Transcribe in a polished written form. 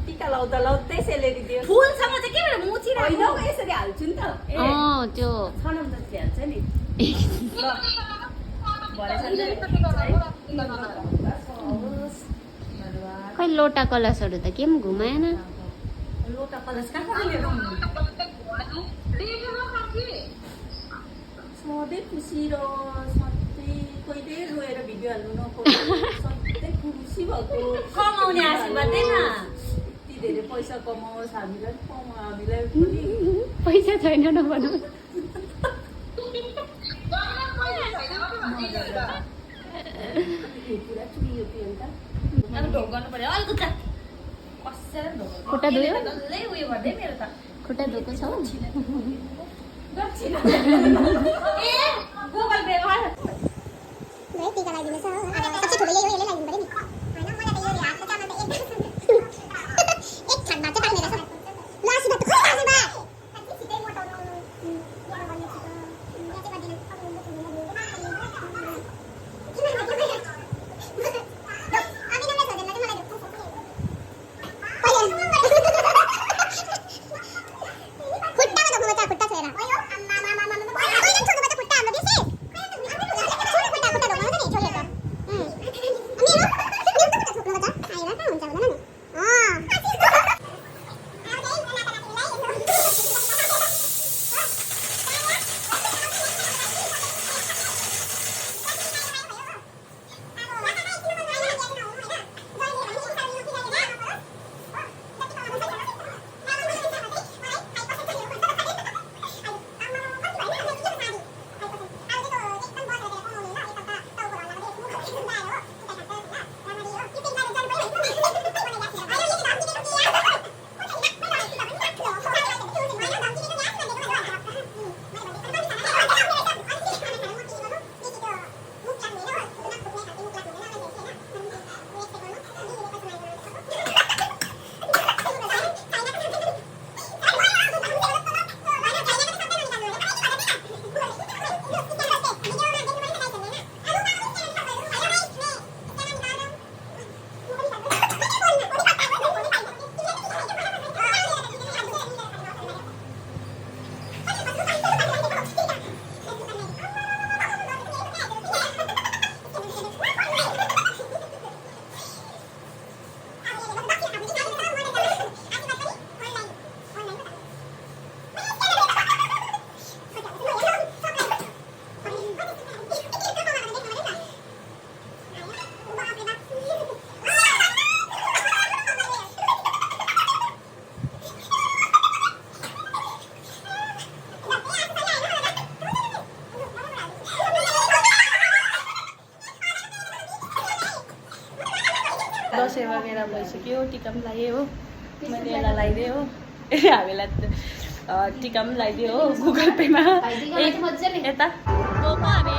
टिका लाउँदा लाउँदै सेलेरी दियो फुलसँग चाहिँ के भएर मुछिरहेको होइन यसरी हाल्छु नि त त्यो छनम जति हाल्छ नि ल खै लोटा कलशहरू त केही पनि घुमाएन। लोटा कलश कहाँ लिएर सधैँ खुसी र सधैँ कहिले रोएर भिडियो हाल्नु नपर्ने सधैँ खुसी भएको कमाउने आशीर्वाद दे न। यति धेरै पैसा कमाओस् हामीलाई पनि पैसा छैन नभनौँ। पुरा चुइयो प्रियङ्का अब ढोक गर्नु पर्यो अलिकति कसरी ढोक खुट्टा धोयो? डल्लै उयो गर्दै मेरो त खुट्टा धोएको छ? ए गुगल पे मा टिका लगाइदिनु छ हो। अब सबसे ठुलो यही हो, यसले लगाइदिनु पर्यो नि होइन। मलाई त यो हातको चामल त एक छान भात चाहिँ पाइने रहेछ। ल आशीर्वाद त खोइ आशीर्वाद छिटै मोटाउनु यहाँ गर्ने छिटो यहाँ चाहिँ गरिदिनु। दसैँ वगेरा भइसक्यो टिका पनि लगायो हो मैले यसलाई लगाइदिएँ हो हामीलाई टिका पनि लगाइदियो हो गुगल पेमा यता हामी